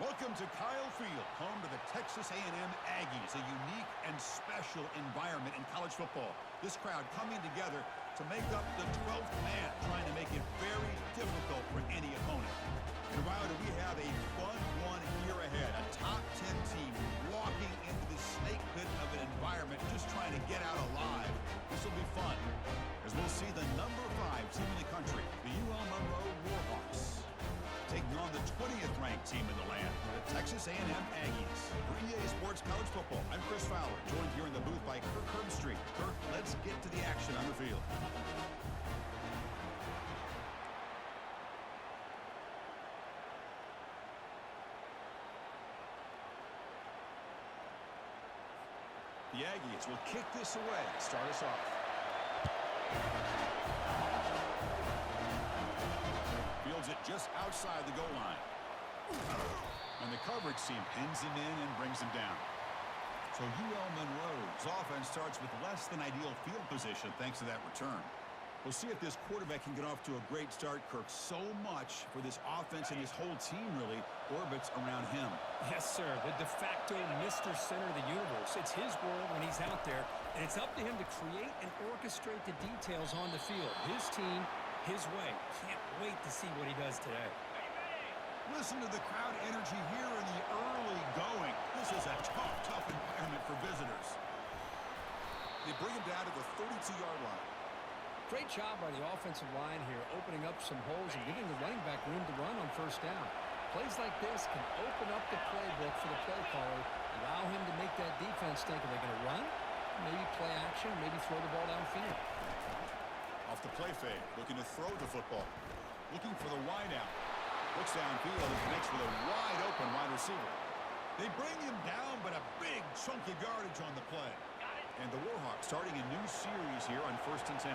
Welcome to Kyle Field, home to the Texas A&M Aggies, a unique and special environment in college football. This crowd coming together to make up the 12th man, trying to make it very difficult for any opponent. And Wilder, we have a fun one here ahead, a top 10 team walking into the snake pit of an environment, just trying to get out alive. This will be fun, as we'll see the number 5 team in the country, the UL Monroe Warhawks, taking on the 20th ranked team in the land, the Texas A&M Aggies. For EA Sports College Football, I'm Chris Fowler, joined here in the booth by Kirk Herbstreit. Kirk, let's get to the action on the field. The Aggies will kick this away, start us off. Fields it just outside the goal line. And the coverage team pins him in and brings him down. So UL Monroe's offense starts with less than ideal field position thanks to that return. We'll see if this quarterback can get off to a great start, Kirk. So much for this offense, and his whole team really orbits around him. Yes, sir. The de facto Mr. Center of the universe. It's his world when he's out there, and it's up to him to create and orchestrate the details on the field. His team, his way. Can't wait to see what he does today. Listen to the crowd energy here in the early going. This is a tough environment for visitors. They bring him down to the 32-yard line. Great job by the offensive line here, opening up some holes and giving the running back room to run on first down. Plays like this can open up the playbook for the play caller, allow him to make that defense think, are they going to run? Maybe play action, maybe throw the ball downfield. Off the play fake, looking to throw the football. Looking for the wide out. Looks downfield and connects with a wide-open wide receiver. They bring him down, but a big chunk of yardage on the play. And the Warhawks starting a new series here on 1st and 10.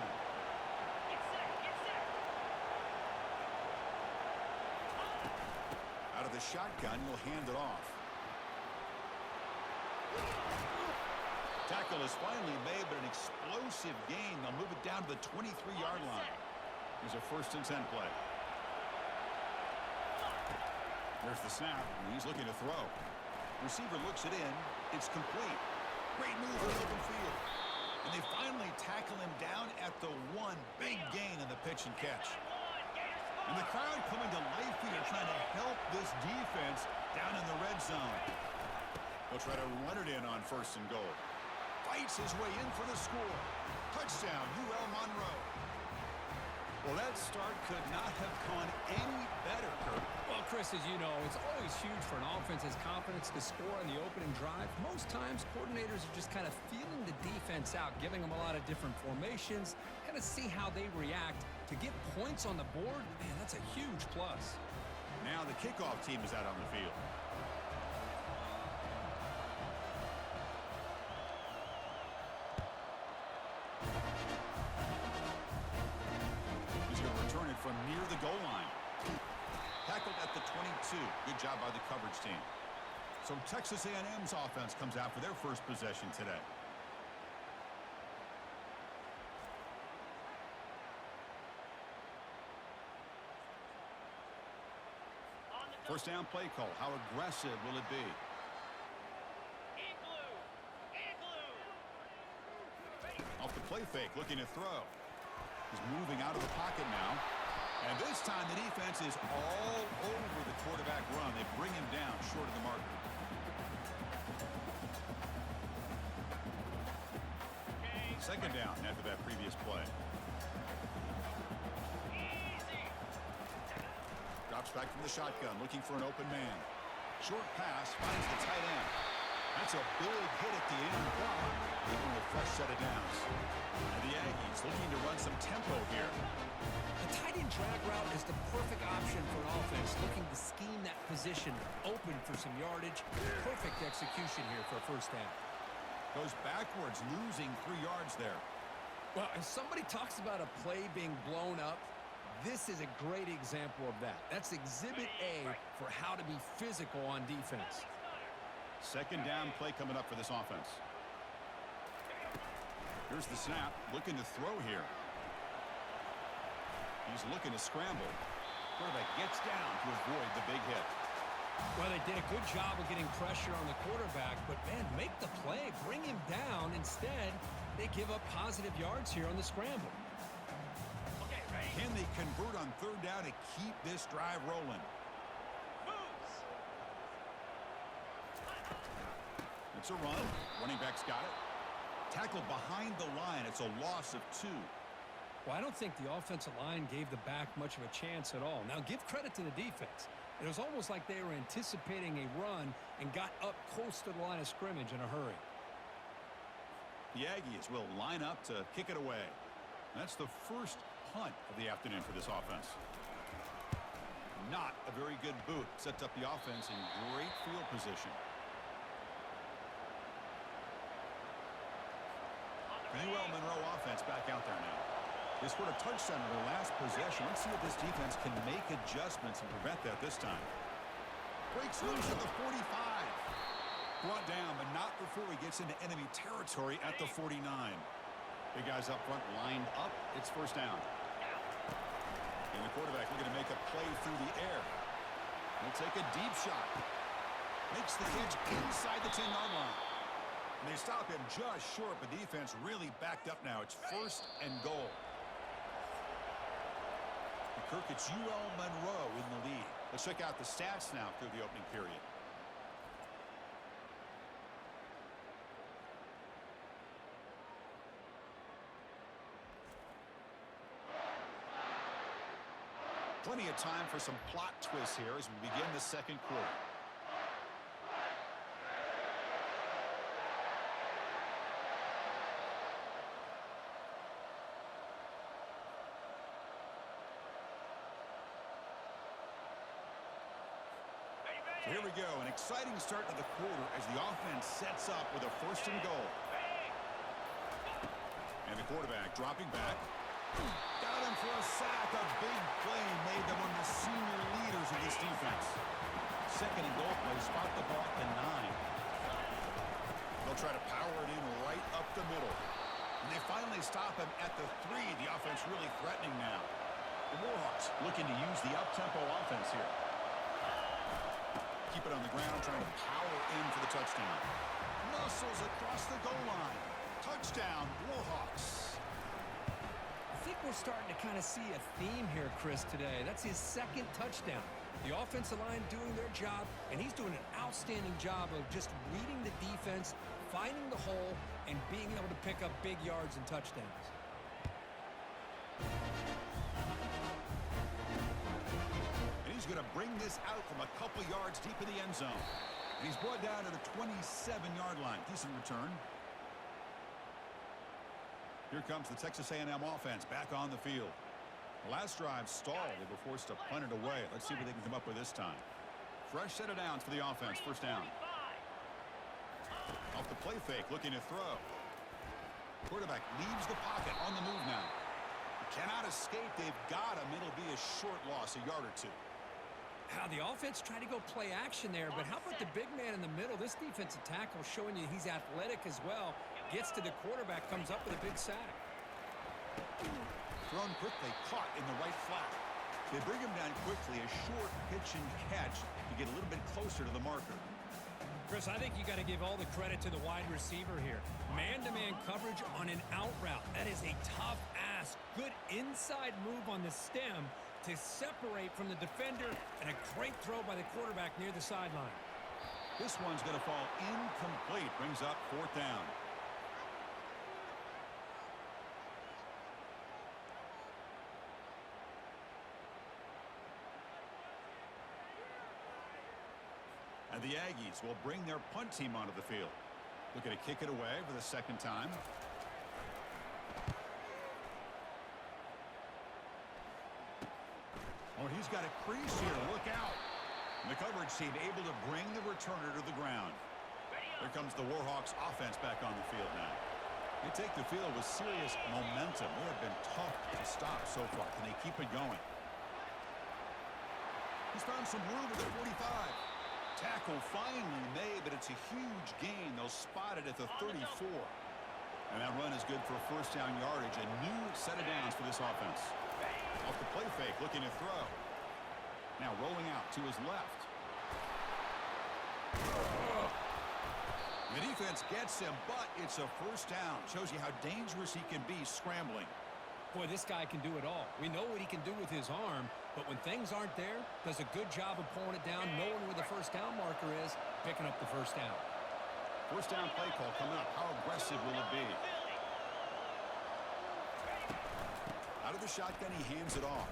Out of the shotgun, he'll hand it off. Tackle is finally made, but an explosive gain. They'll move it down to the 23-yard line. Here's a 1st and 10 play. There's the snap, and he's looking to throw. Receiver looks it in. It's complete. Great move in open field. And they finally tackle him down at the 1. Big gain in the pitch and catch. And the crowd coming to life here, trying to help this defense down in the red zone. They'll try to run it in on 1st and goal. Fights his way in for the score. Touchdown, UL Monroe. Well, that start could not have gone any better, Kirk. Well, Chris, as you know, it's always huge for an offense's confidence to score on the opening drive. Most times, coordinators are just kind of feeling the defense out, giving them a lot of different formations, kind of see how they react. To get points on the board, man, that's a huge plus. Now the kickoff team is out on the field. He's going to return it from near the goal line. Tackled at the 22. Good job by the coverage team. So Texas A&M's offense comes out for their first possession today. First down play call. How aggressive will it be? Off the play fake, looking to throw. He's moving out of the pocket now. And this time the defense is all over the quarterback run. They bring him down short of the mark. Second down after that previous play. Drops back from the shotgun, looking for an open man. Short pass, finds the tight end. That's a big hit at the end. Even with a fresh set of downs. And the Aggies looking to run some tempo here. The tight end drag route is the perfect option for an offense looking to scheme that position open for some yardage. Perfect execution here for a first down. Goes backwards, losing 3 yards there. Well, if somebody talks about a play being blown up, this is a great example of that. That's exhibit A for how to be physical on defense. Second down play coming up for this offense. Here's the snap, looking to throw here. He's looking to scramble. Quarterback gets down to avoid the big hit. Well, they did a good job of getting pressure on the quarterback, but, man, make the play, bring him down. Instead, they give up positive yards here on the scramble. Okay, ready? Can they convert on third down to keep this drive rolling? Moves. It's a run. Running back's got it. Tackled behind the line. It's a loss of 2. Well, I don't think the offensive line gave the back much of a chance at all. Now, give credit to the defense. It was almost like they were anticipating a run and got up close to the line of scrimmage in a hurry. The Aggies will line up to kick it away. That's the first punt of the afternoon for this offense. Not a very good boot. Sets up the offense in great field position. UL Monroe offense back out there now. They scored a touchdown in their last possession. Let's see if this defense can make adjustments and prevent that this time. Breaks loose at the 45. Brought down, but not before he gets into enemy territory at the 49. Big guys up front lined up. It's first down. And the quarterback looking to make a play through the air. He'll take a deep shot. Makes the catch inside the 10-yard line. And they stop him just short, but defense really backed up now. It's first and goal. Kirk, it's UL Monroe in the lead. Let's check out the stats now through the opening period. Plenty of time for some plot twists here as we begin the second quarter. So here we go, an exciting start to the quarter as the offense sets up with a first and goal. And the quarterback dropping back. Got him for a sack. A big play made them one of the senior leaders of this defense. Second and goal play, spot the ball at the 9. They'll try to power it in right up the middle. And they finally stop him at the 3. The offense really threatening now. The Warhawks looking to use the up-tempo offense here. Keep it on the ground, trying to power in for the touchdown. Muscles across the goal line. Touchdown, Warhawks. I think we're starting to kind of see a theme here, Chris, today. That's his second touchdown. The offensive line doing their job, and he's doing an outstanding job of just reading the defense, finding the hole, and being able to pick up big yards and touchdowns. He's going to bring this out from a couple yards deep in the end zone. And he's brought down to the 27-yard line. Decent return. Here comes the Texas A&M offense back on the field. The last drive stalled. They were forced to punt it away. Let's see what they can come up with this time. Fresh set of downs for the offense. First down. Off the play fake, looking to throw. Quarterback leaves the pocket on the move now. Cannot escape. They've got him. It'll be a short loss, a yard or 2. How the offense tried to go play action there, but how about the big man in the middle? This defensive tackle showing you he's athletic as well. Gets to the quarterback, comes up with a big sack. Thrown quickly, caught in the right flat. They bring him down quickly, a short pitch and catch to get a little bit closer to the marker. Chris, I think you got to give all the credit to the wide receiver here. Man-to-man coverage on an out route. That is a tough ask. Good inside move on the stem to separate from the defender, and a great throw by the quarterback near the sideline. This one's going to fall incomplete. Brings up fourth down. And the Aggies will bring their punt team onto the field. Looking to kick it away for the second time. Oh, he's got a crease here. Look out. And the coverage team able to bring the returner to the ground. Here comes the Warhawks offense back on the field now. They take the field with serious momentum. They have been tough to stop so far. Can they keep it going? He's found some room at the 45. Tackle finally made, but it's a huge gain. They'll spot it at the 34. And that run is good for first down yardage. A new set of downs for this offense. Off the play fake, looking to throw. Now rolling out to his left. The defense gets him, but it's a first down. Shows you how dangerous he can be scrambling. Boy, this guy can do it all. We know what he can do with his arm, but when things aren't there, does a good job of pulling it down, knowing where the first down marker is, picking up the first down. First down play call coming up. How aggressive will it be? Out of the shotgun, he hands it off.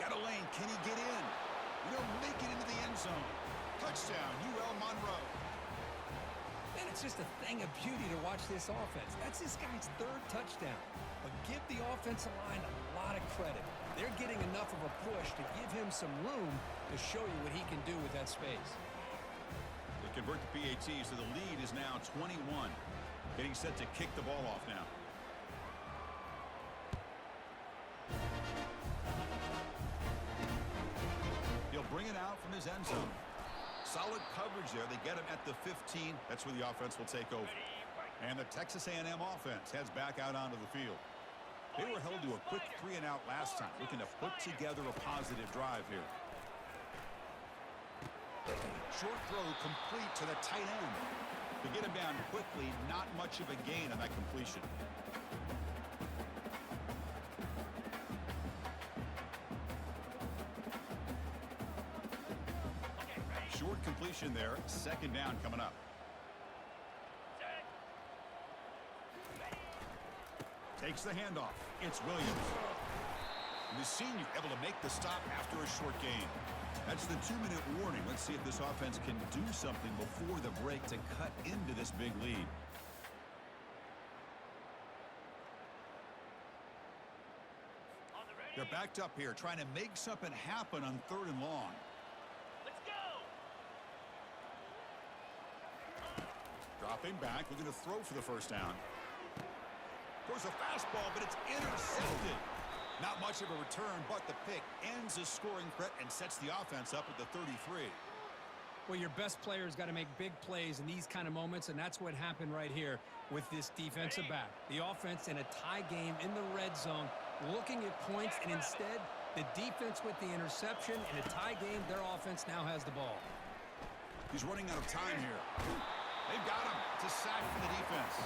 Got a lane. Can he get in? He'll make it into the end zone. Touchdown, UL Monroe. And it's just a thing of beauty to watch this offense. That's this guy's third touchdown. But give the offensive line a lot of credit. They're getting enough of a push to give him some room to show you what he can do with that space. They convert the PAT, so the lead is now 21. Getting set to kick the ball off now. He'll bring it out from his end zone. Solid coverage there. They get him at the 15. That's where the offense will take over. And the Texas A&M offense heads back out onto the field. They were held to a quick 3-and-out last time, looking to put together a positive drive here. Short throw complete to the tight end. To get him down quickly, not much of a gain on that completion. Short completion there. Second down coming up. Takes the handoff. It's Williams. And the senior able to make the stop after a short gain. That's the 2-minute warning. Let's see if this offense can do something before the break to cut into this big lead. They're backed up here, trying to make something happen on 3rd and long. Dropping back, looking to throw for the first down. Throws a fastball, but it's intercepted. Not much of a return, but the pick ends the scoring threat and sets the offense up at the 33. Well, your best player's got to make big plays in these kind of moments, and that's what happened right here with this defensive back. The offense in a tie game in the red zone, looking at points, and instead, the defense with the interception. In a tie game, their offense now has the ball. He's running out of time here. They've got him. It's a sack for the defense.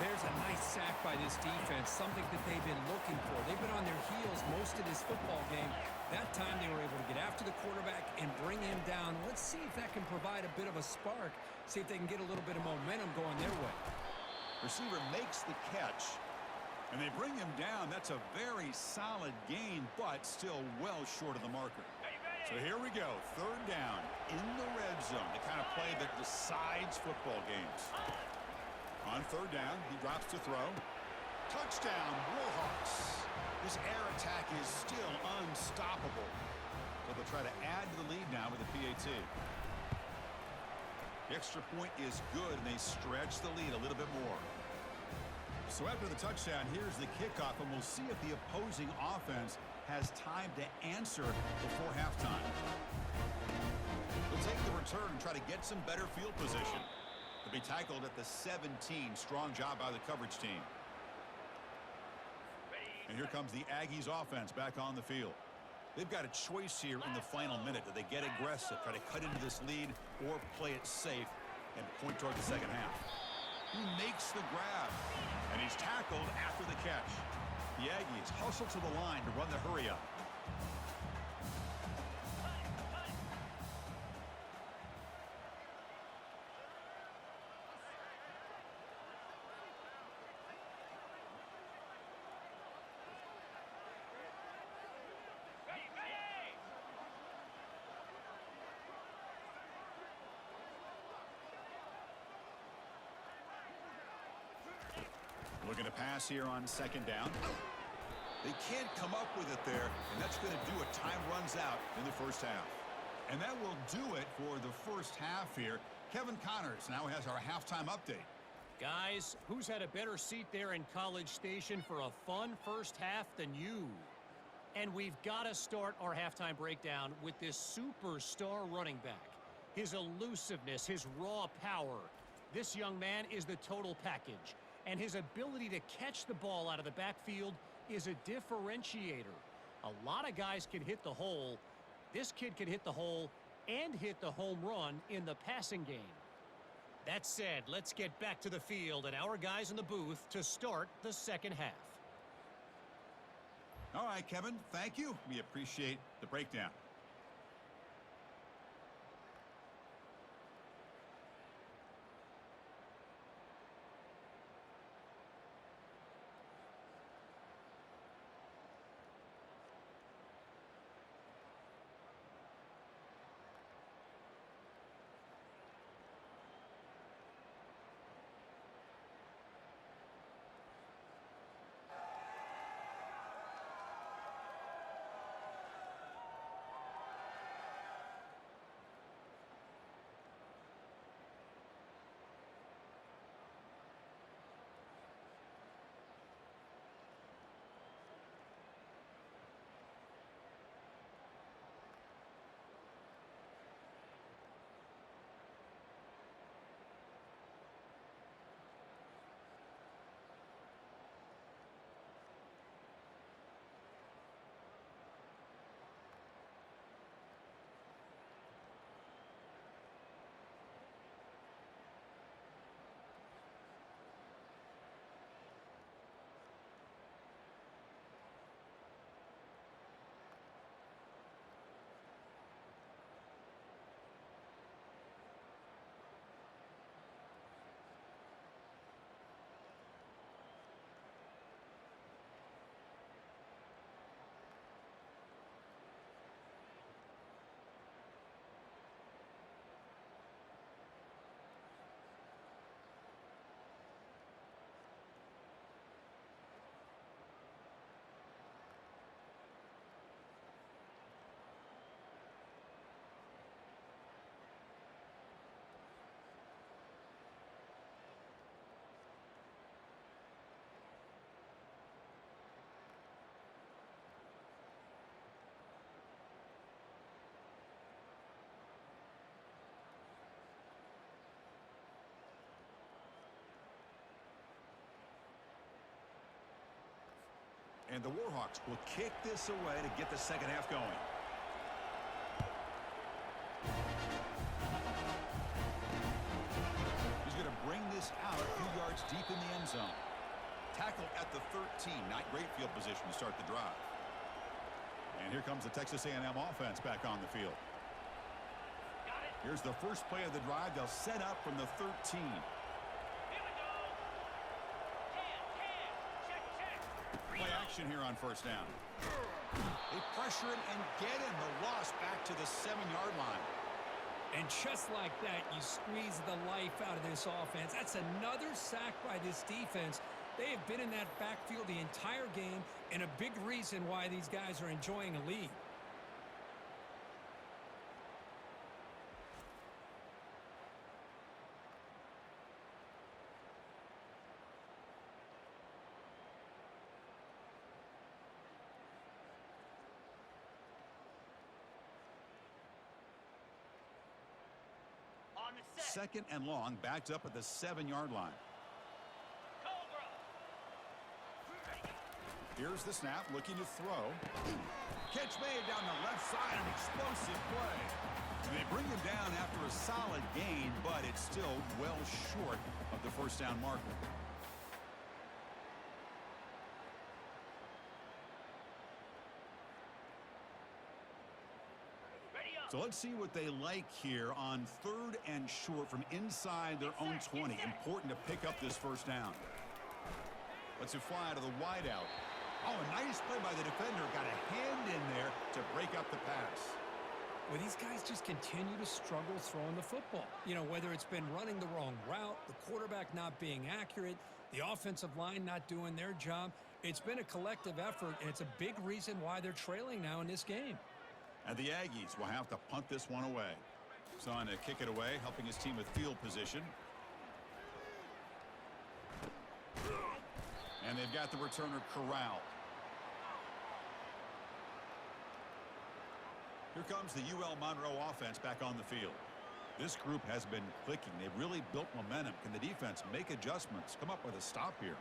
There's a nice sack by this defense, something that they've been looking for. They've been on their heels most of this football game. That time they were able to get after the quarterback and bring him down. Let's see if that can provide a bit of a spark, see if they can get a little bit of momentum going their way. Receiver makes the catch, and they bring him down. That's a very solid gain, but still well short of the marker. So here we go, 3rd down in the red zone, the kind of play that decides football games. On 3rd down, he drops to throw. Touchdown, Warhawks. This air attack is still unstoppable. So they'll try to add to the lead now with the PAT. The extra point is good, and they stretch the lead a little bit more. So after the touchdown, here's the kickoff, and we'll see if the opposing offense has time to answer before halftime. They'll take the return and try to get some better field position. They'll be tackled at the 17. Strong job by the coverage team. And here comes the Aggies offense back on the field. They've got a choice here in the final minute. Do they get aggressive, try to cut into this lead, or play it safe and point toward the second half? He makes the grab, and he's tackled after the catch. The Aggies hustle to the line to run the hurry-up. Looking to pass here on 2nd down. They can't come up with it there, and that's going to do it. Time runs out in the first half. And that will do it for the first half here. Kevin Connors now has our halftime update. Guys, who's had a better seat there in College Station for a fun first half than you? And we've got to start our halftime breakdown with this superstar running back. His elusiveness, his raw power. This young man is the total package. And his ability to catch the ball out of the backfield is a differentiator. A lot of guys can hit the hole. This kid can hit the hole and hit the home run in the passing game. That said, let's get back to the field and our guys in the booth to start the second half. All right, Kevin, thank you. We appreciate the breakdown. And the Warhawks will kick this away to get the second half going. He's going to bring this out a few yards deep in the end zone. Tackle at the 13. Not great field position to start the drive. And here comes the Texas A&M offense back on the field. Here's the first play of the drive. They'll set up from the 13. Play action here on first down. They pressure him and get him. The loss back to the 7-yard line. And just like that, you squeeze the life out of this offense. That's another sack by this defense. They have been in that backfield the entire game, and a big reason why these guys are enjoying a lead. Second and long, backed up at the 7-yard line. Here's the snap, looking to throw. Catch made down the left side, an explosive play. And they bring him down after a solid gain, but it's still well short of the first down marker. So let's see what they like here on 3rd and short from inside their own 20. Important to pick up this first down. Let's it fly to the wideout. Oh, a nice play by the defender. Got a hand in there to break up the pass. Well, these guys just continue to struggle throwing the football. You know, whether it's been running the wrong route, the quarterback not being accurate, the offensive line not doing their job. It's been a collective effort, and it's a big reason why they're trailing now in this game. And the Aggies will have to punt this one away. Son to kick it away, helping his team with field position. And they've got the returner corralled. Here comes the UL Monroe offense back on the field. This group has been clicking. They've really built momentum. Can the defense make adjustments, come up with a stop here?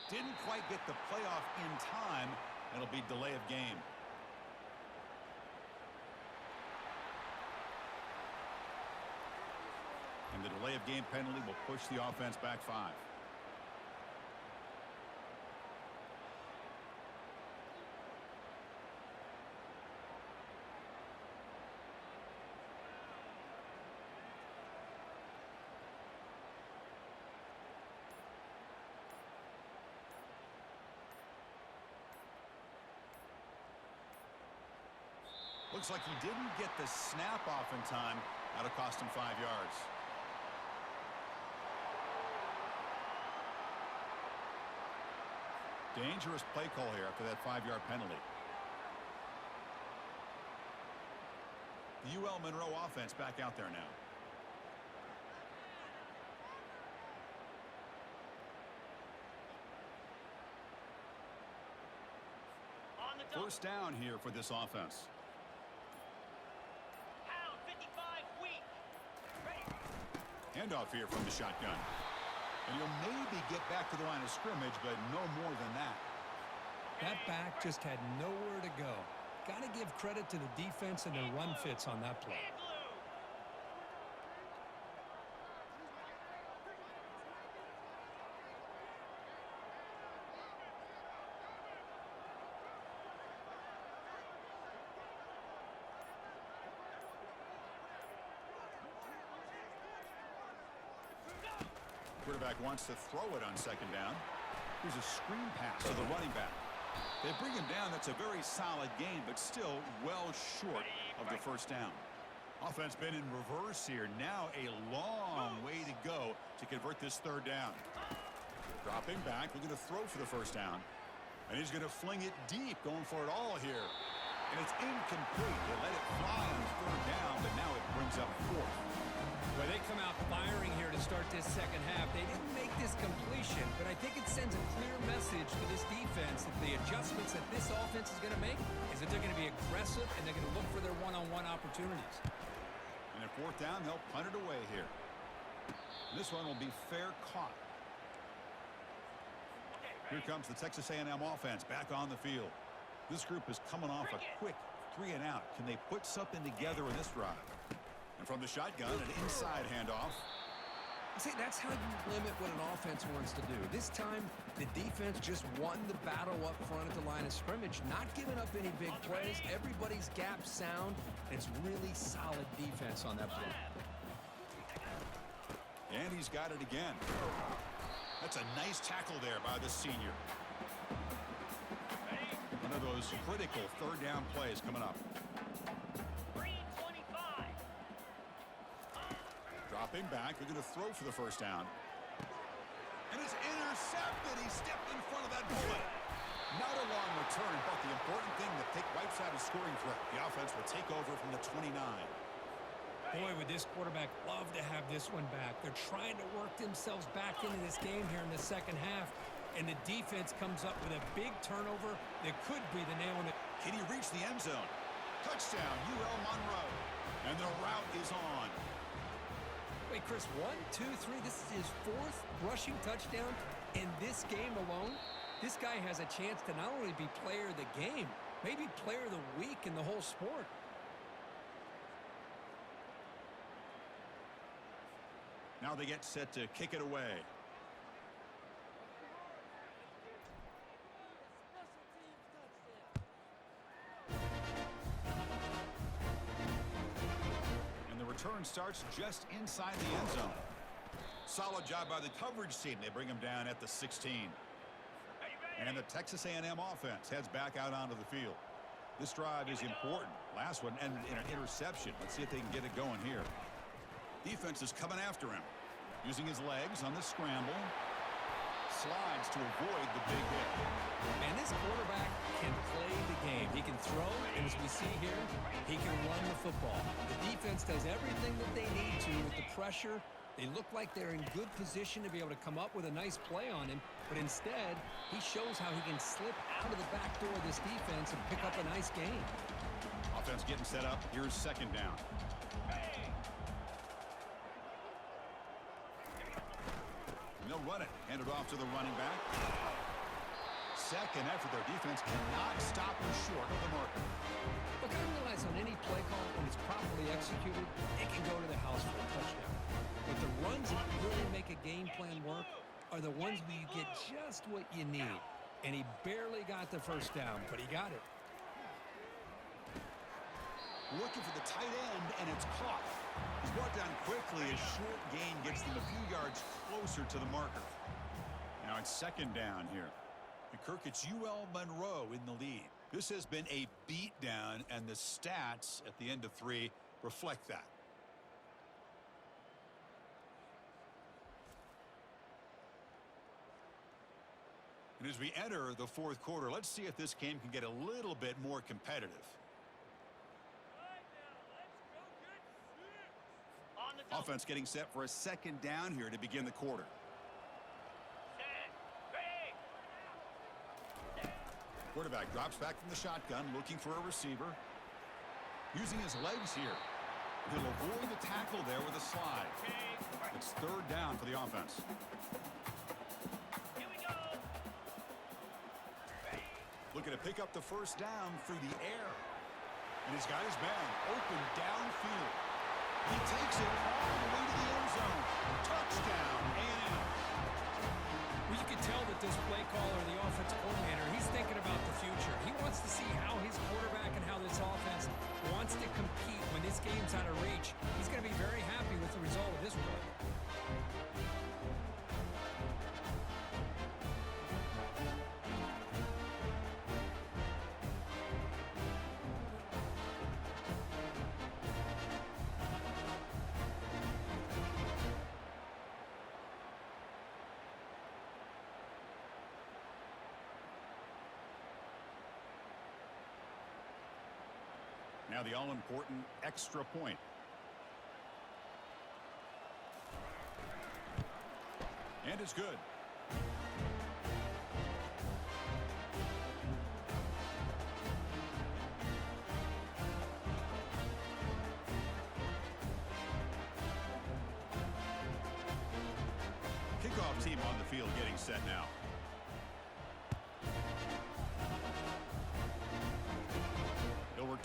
Didn't quite get the playoff in time. It'll be delay of game. And the delay of game penalty will push the offense back 5. Looks like he didn't get the snap off in time. That'll cost him 5 yards. Dangerous play call here after that 5-yard penalty. The UL Monroe offense back out there now. First down here for this offense. Handoff here from the shotgun. And he'll maybe get back to the line of scrimmage, but no more than that. That back just had nowhere to go. Got to give credit to the defense and their run fits on that play. Quarterback wants to throw it on second down. Here's a screen pass to the running back. They bring him down. That's a very solid game, but still well short of the first down. Offense been in reverse here. Now a long way to go to convert this third down. Dropping back, looking to throw for the first down. And he's going to fling it deep, going for it all here. And it's incomplete. They let it fly on third down, but now it brings up fourth. Well, they come out firing here to start this second half. They didn't make this completion, but I think it sends a clear message to this defense that the adjustments that this offense is going to make is that they're going to be aggressive and they're going to look for their one-on-one opportunities. And at fourth down, they'll punt it away here. And this one will be fair caught. Here comes the Texas A&M offense back on the field. This group is coming off a quick 3 and out. Can they put something together in this drive? And from the shotgun, an inside handoff. See, that's how you limit what an offense wants to do. This time, the defense just won the battle up front at the line of scrimmage, not giving up any big plays. Everybody's gap sound. It's really solid defense on that play. And he's got it again. That's a nice tackle there by the senior. One of those critical third down plays coming up. Dropping back, they're going to throw for the first down. And it's intercepted. He stepped in front of that bullet. Not a long return, but the important thing that wipes out his scoring threat. The offense will take over from the 29. Boy, would this quarterback love to have this one back. They're trying to work themselves back into this game here in the second half. And the defense comes up with a big turnover that could be the nail in it. Can he reach the end zone? Touchdown, UL Monroe. And the route is on. Wait, Chris, 1, 2, 3. This is his 4th rushing touchdown in this game alone. This guy has a chance to not only be player of the game, maybe player of the week in the whole sport. Now they get set to kick it away. Return starts just inside the end zone. Solid job by the coverage team. They bring him down at the 16. And the Texas A&M offense heads back out onto the field. This drive is important. Last one ended in an interception. Let's see if they can get it going here. Defense is coming after him. Using his legs on the scramble. Slides to avoid the big hit. And this quarterback can play the game. He can throw, and as we see here, he can run the football. The defense does everything that they need to with the pressure. They look like they're in good position to be able to come up with a nice play on him, but instead, he shows how he can slip out of the back door of this defense and pick up a nice gain. Offense getting set up. Here's second down. And they'll run it. Hand it off to the running back. second effort. Their defense cannot stop them short of the marker. Look, I realize on any play call, when it's properly executed, it can go to the house for a touchdown. But the runs that really make a game plan work are the ones where you get just what you need. And he barely got the first down, but he got it. Looking for the tight end, and it's caught. He's brought down quickly. A short gain gets them a few yards closer to the marker. Now it's second down here. And Kirk, it's UL Monroe in the lead. This has been a beatdown, and the stats at the end of 3 reflect that. And as we enter the fourth quarter, let's see if this game can get a little bit more competitive. Offense getting set for a second down here to begin the quarter. Quarterback drops back from the shotgun, looking for a receiver. Using his legs here. He'll avoid the tackle there with a slide. It's third down for the offense. Looking to pick up the first down through the air. And he's got his man open downfield. He takes it all the way to the end zone. Touchdown, A&M. Well, you can tell that this play caller, the offensive coordinator, he's thinking about the future. He wants to see how his quarterback and how this offense wants to compete when this game's out of reach. He's going to be very happy with the result of this play. Now the all-important extra point. And it's good. Kickoff team on the field getting set now.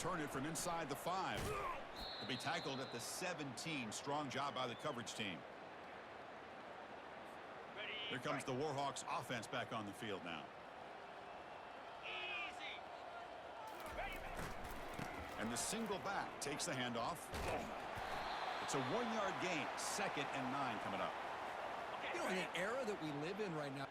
Return it from inside the 5. He'll be tackled at the 17. Strong job by the coverage team. Here comes the Warhawks offense back on the field now. And the single back takes the handoff. It's a 1-yard gain. 2nd and 9 coming up. You know, in the era that we live in right now,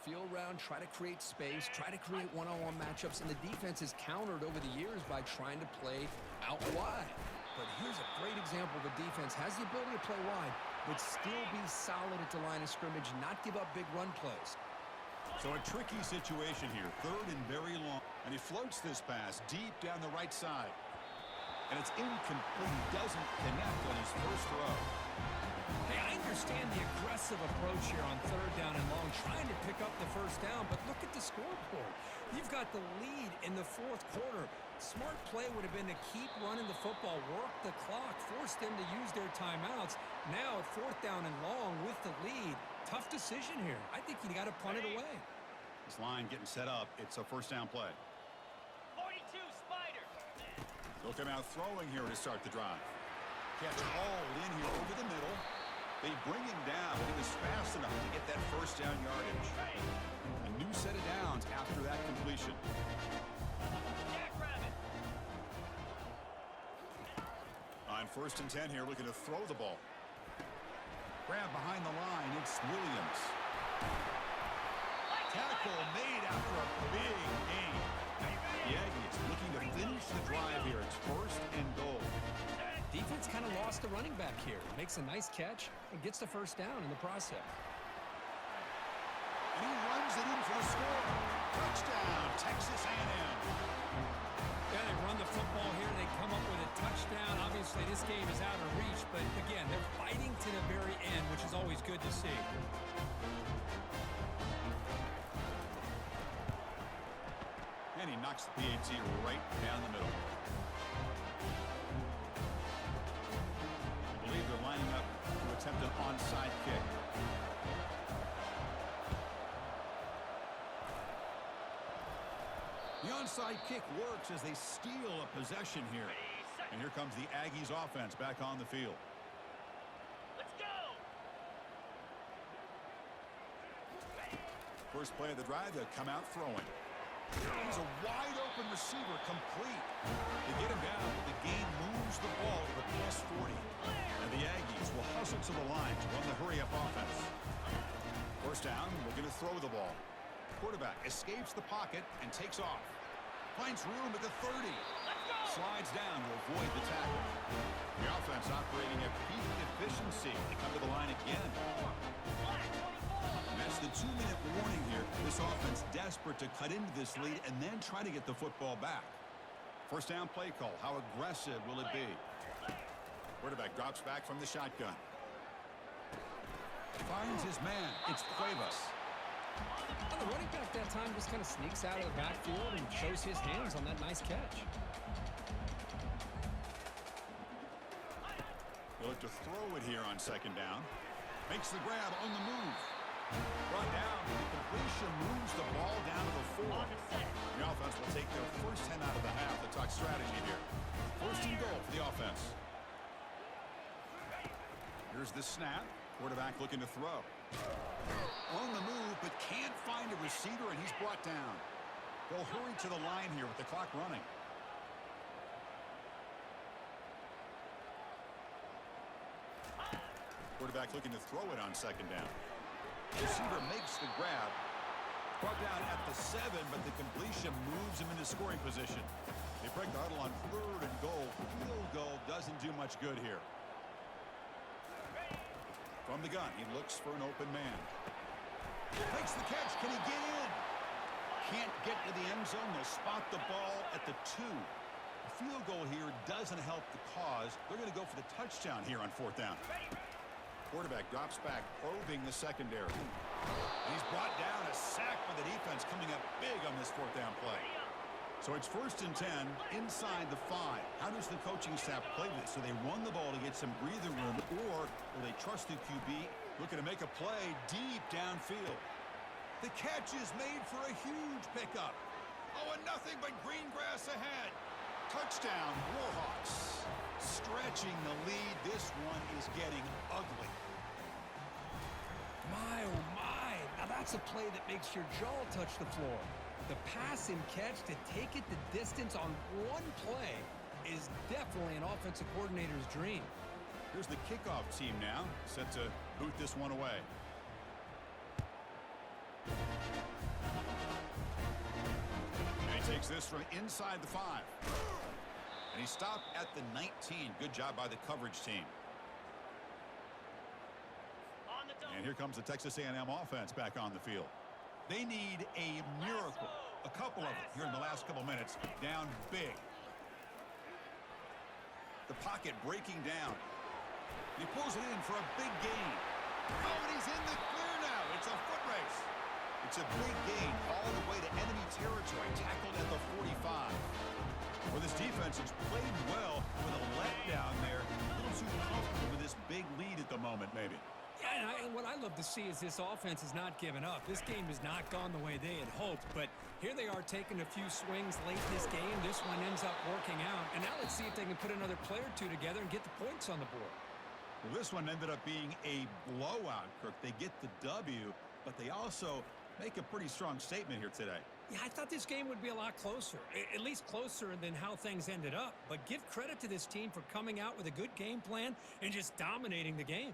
field round, try to create space, try to create one-on-one matchups, and the defense is countered over the years by trying to play out wide. But here's a great example of a defense has the ability to play wide, but still be solid at the line of scrimmage, not give up big run plays. So a tricky situation here, 3rd and very long, and he floats this pass deep down the right side. And it's incomplete. He doesn't connect on his first throw. Hey, I understand the aggressive approach here on 3rd down and long, trying to pick up the first down, but look at the scoreboard. You've got the lead in the 4th quarter. Smart play would have been to keep running the football, work the clock, force them to use their timeouts. Now at 4th down and long with the lead. Tough decision here. I think you got to punt it away. This line getting set up. It's a first down play. 42 Spider. They'll come out throwing here to start the drive. Catch hauled in here over the middle. They bring him down, but he was fast enough to get that first down yardage. A new set of downs after that completion. Jackrabbit. On 1st and 10 here, looking to throw the ball. Grab behind the line, it's Williams. Tackle made after a big gain. The Aggies looking to finish the drive here. It's 1st and goal. Defense kind of lost the running back here. Makes a nice catch and gets the first down in the process. And he runs it in for a score. Touchdown, Texas A&M. Yeah, they run the football here. They come up with a touchdown. Obviously, this game is out of reach, but again, they're fighting to the very end, which is always good to see. And he knocks the PAT right down the middle. I believe they're lining up to attempt an onside kick. The onside kick works as they steal a possession here. And here comes the Aggies offense back on the field. Let's go. First play of the drive, they'll come out throwing. He's a wide open receiver, complete. They get him down, but the game moves the ball to the plus 40. And the Aggies will hustle to the line to run the hurry-up offense. First down, looking to throw the ball. Quarterback escapes the pocket and takes off. Finds room at the 30. Slides down to avoid the tackle. The offense operating at peak efficiency. They come to the line again. And that's the 2-minute warning here. This offense desperate to cut into this lead and then try to get the football back. First down play call. How aggressive will it be? Quarterback drops back from the shotgun. Finds his man. It's Cuevas. Well, the running back that time just kind of sneaks out of the backfield and shows his hands on that nice catch. They'll look to throw it here on second down. Makes the grab on the move. Brought down. The completion moves the ball down to the 4. The offense will take their first 10 out of the half. They'll talk strategy here. First and goal for the offense. Here's the snap. Quarterback looking to throw. On the move, but can't find a receiver, and he's brought down. They'll hurry to the line here with the clock running. Quarterback looking to throw it on second down. Receiver makes the grab. Brought down at the 7, but the completion moves him into scoring position. They break the huddle on third and goal. Field goal doesn't do much good here. From the gun, he looks for an open man. Makes the catch. Can he get in? Can't get to the end zone. They'll spot the ball at the 2. The field goal here doesn't help the cause. They're going to go for the touchdown here on fourth down. Quarterback drops back, probing the secondary. And he's brought down. A sack by the defense coming up big on this fourth down play. So it's first and 10 inside the 5. How does the coaching staff play this? Do they run the ball to get some breathing room, or will they trust the QB looking to make a play deep downfield? The catch is made for a huge pickup. Oh, and nothing but green grass ahead. Touchdown, Warhawks. Stretching the lead. This one is getting ugly. My, oh my. Now that's a play that makes your jaw touch the floor. The pass and catch to take it the distance on one play is definitely an offensive coordinator's dream. Here's the kickoff team now, set to boot this one away. And he takes this from inside the 5. And he stopped at the 19. Good job by the coverage team. And here comes the Texas A&M offense back on the field. They need a miracle. A couple of them here in the last couple minutes. Down big. The pocket breaking down. He pulls it in for a big gain. Oh, and he's in the clear now. It's a foot race. It's a big gain all the way to enemy territory. Tackled at the 45. Well, this defense has played well with a letdown there. A little too comfortable with this big lead at the moment, maybe. Yeah, and what I love to see is this offense has not given up. This game has not gone the way they had hoped, but here they are taking a few swings late in this game. This one ends up working out, and now let's see if they can put another play or two together and get the points on the board. Well, this one ended up being a blowout, Kirk. They get the W, but they also make a pretty strong statement here today. Yeah, I thought this game would be a lot closer, at least closer than how things ended up. But give credit to this team for coming out with a good game plan and just dominating the game.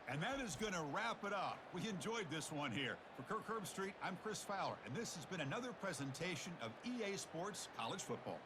And that is going to wrap it up. We enjoyed this one here. For Kirk Herbstreit, I'm Chris Fowler, and this has been another presentation of EA Sports College Football.